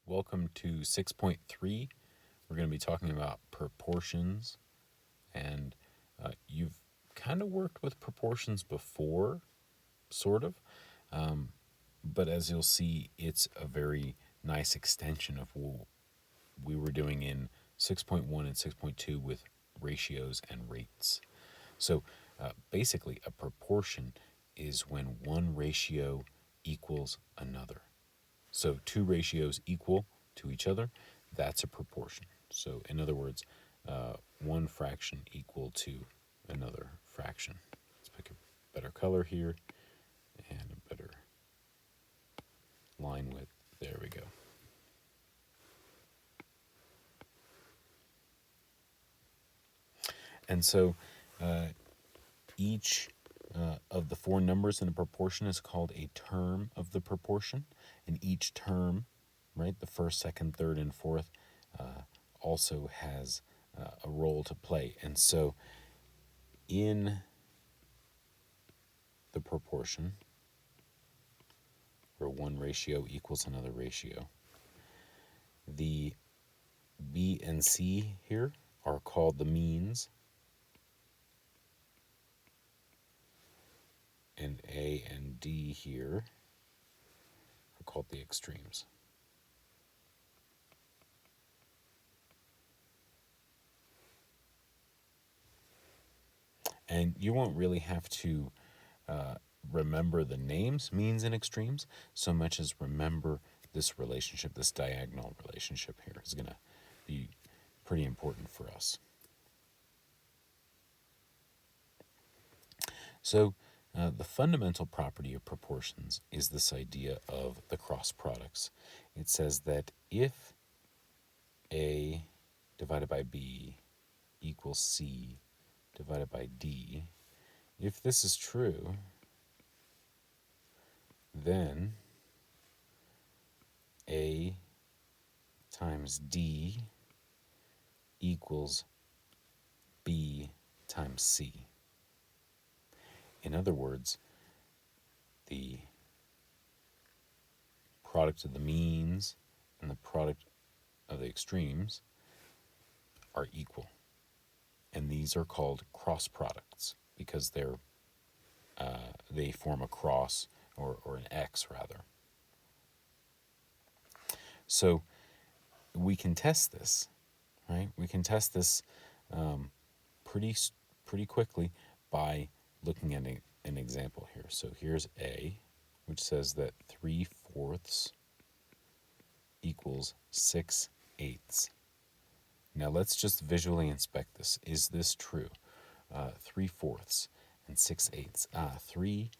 Welcome to 6.3. We're going to be talking about proportions, and you've kind of worked with proportions before, sort of, but as you'll see, it's a very nice extension of what we were doing in 6.1 and 6.2 with ratios and rates. So basically, a proportion is when one ratio equals another. So two ratios equal to each other, that's a proportion. So in other words, one fraction equal to another fraction. Let's pick a better color here and a better line width. There we go. And so each of the four numbers in a proportion is called a term of the proportion. And each term, right, the first, second, third, and fourth, also has a role to play. And so in the proportion, where one ratio equals another ratio, the B and C here are called the means, and A and D here are called the extremes. And you won't really have to remember the names, means and extremes, so much as remember this relationship, this diagonal relationship here is going to be pretty important for us. So the fundamental property of proportions is this idea of the cross products. It says that if A divided by B equals C divided by D, if this is true, then A times D equals B times C. In other words, the product of the means and the product of the extremes are equal. And these are called cross products because they form a cross or an X rather. So we can test this, right? We can test this pretty quickly by looking at an example here. So here's A, which says that 3/4 equals 6/8. Now let's just visually inspect this. Is this true? 3/4 and 6/8. 3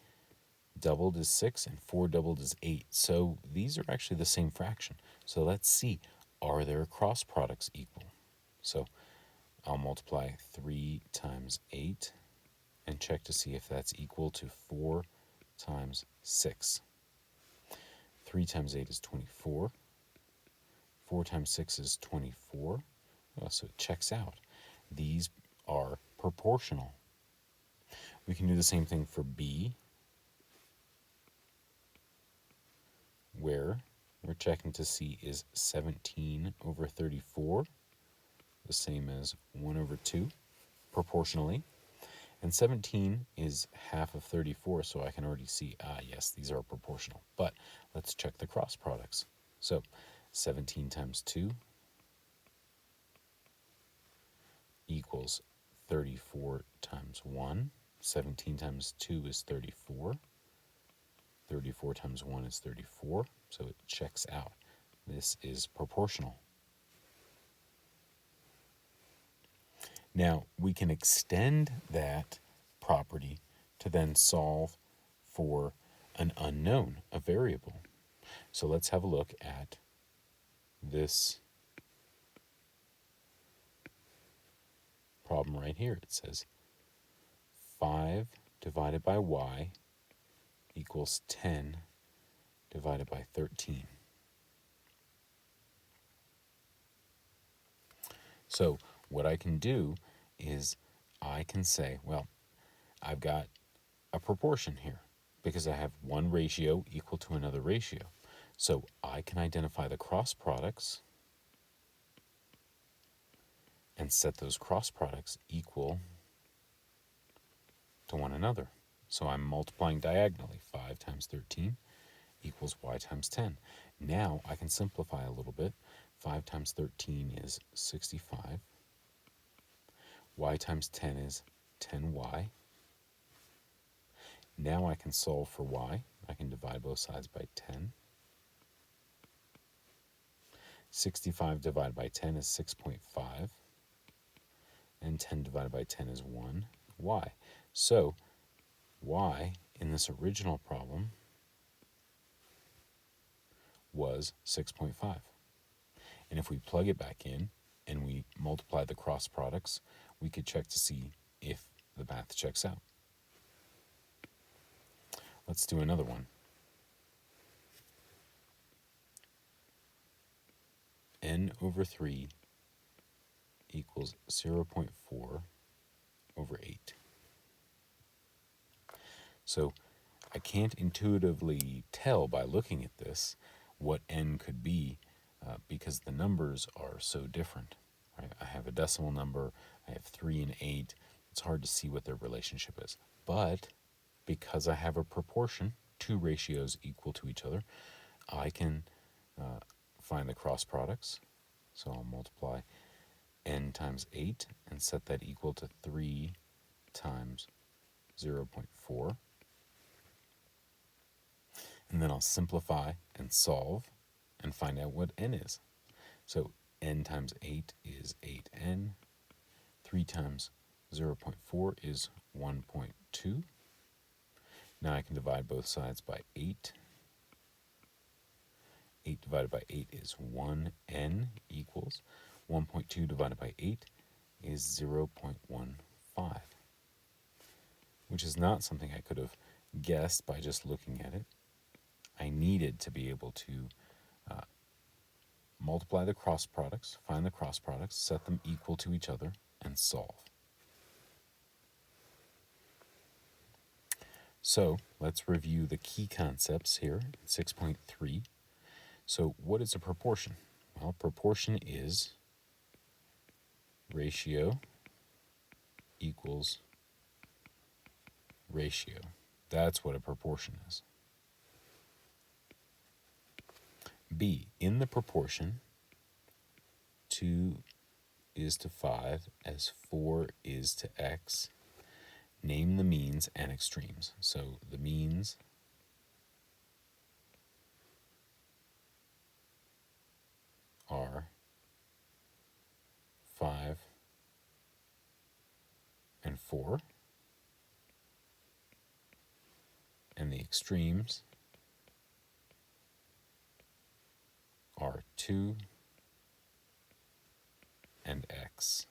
doubled is 6 and 4 doubled is 8. So these are actually the same fraction. So let's see, are their cross products equal? So I'll multiply 3 times 8 and check to see if that's equal to 4 times 6. 3 times 8 is 24. 4 times 6 is 24. Oh, so it checks out. These are proportional. We can do the same thing for B, where we're checking to see is 17 over 34 the same as 1 over 2 proportionally. And 17 is half of 34, so I can already see, yes, these are proportional. But let's check the cross products. So 17 times 2 equals 34 times 1. 17 times 2 is 34. 34 times 1 is 34, so it checks out. This is proportional. Now, we can extend that property to then solve for an unknown, a variable. So let's have a look at this problem right here. It says 5 divided by y equals 10 divided by 13. So what I can do is I can say, well, I've got a proportion here because I have one ratio equal to another ratio. So I can identify the cross products and set those cross products equal to one another. So I'm multiplying diagonally. 5 times 13 equals y times 10. Now I can simplify a little bit. 5 times 13 is 65. Y times 10 is 10y. Now I can solve for y. I can divide both sides by 10. 65 divided by 10 is 6.5. And 10 divided by 10 is 1. Y. So y in this original problem was 6.5. And if we plug it back in and we multiply the cross products, we could check to see if the math checks out. Let's do another one. N over 3 equals 0.4 over 8. So I can't intuitively tell by looking at this what n could be because the numbers are so different. Right? I have a decimal number, I have 3 and 8. It's hard to see what their relationship is. But because I have a proportion, two ratios equal to each other, I can find the cross products. So I'll multiply n times 8 and set that equal to 3 times 0.4. And then I'll simplify and solve and find out what n is. So n times 8 is 8n. 3 times 0.4 is 1.2. Now I can divide both sides by 8. 8 divided by 8 is 1n equals 1.2 divided by 8 is 0.15, which is not something I could have guessed by just looking at it. I needed to be able to multiply the cross products, find the cross products, set them equal to each other, and solve. So let's review the key concepts here in 6.3. So what is a proportion? Well, proportion is ratio equals ratio. That's what a proportion is. B, in the proportion, 2 is to 5 as 4 is to x. Name the means and extremes. So the means are 5 and 4, and the extremes are 2 and x.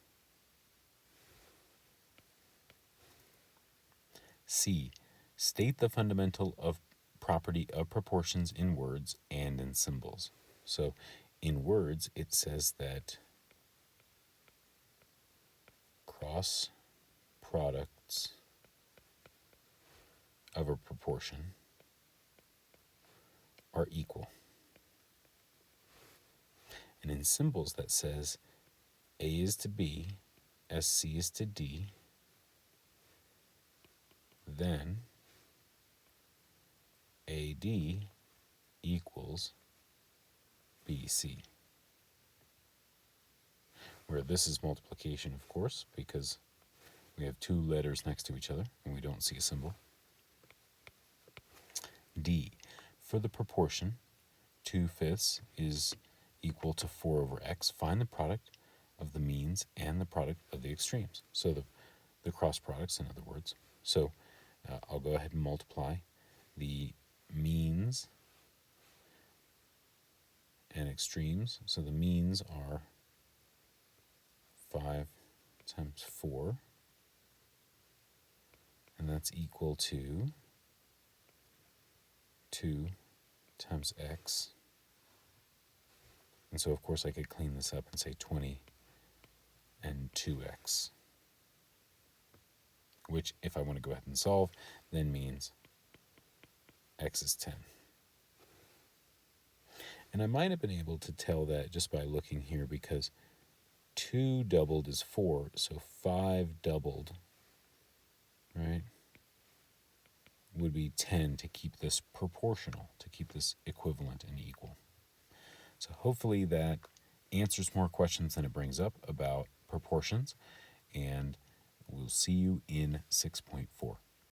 C, state the fundamental of property of proportions in words and in symbols. So in words, it says that cross products of a proportion are equal. And in symbols, that says A is to B, SC is to D, then AD equals BC. Where this is multiplication, of course, because we have two letters next to each other and we don't see a symbol. D, for the proportion, 2/5 is equal to 4 over x. Find the product of the means and the product of the extremes. So the cross products, in other words. So I'll go ahead and multiply the means and extremes. So the means are 5 times 4, and that's equal to 2 times x. And so, of course, I could clean this up and say 20 and 2x, which, if I want to go ahead and solve, then means x is 10. And I might have been able to tell that just by looking here, because 2 doubled is 4, so 5 doubled, right, would be 10 to keep this proportional, to keep this equivalent and equal. So hopefully that answers more questions than it brings up about proportions, and we'll see you in 6.4.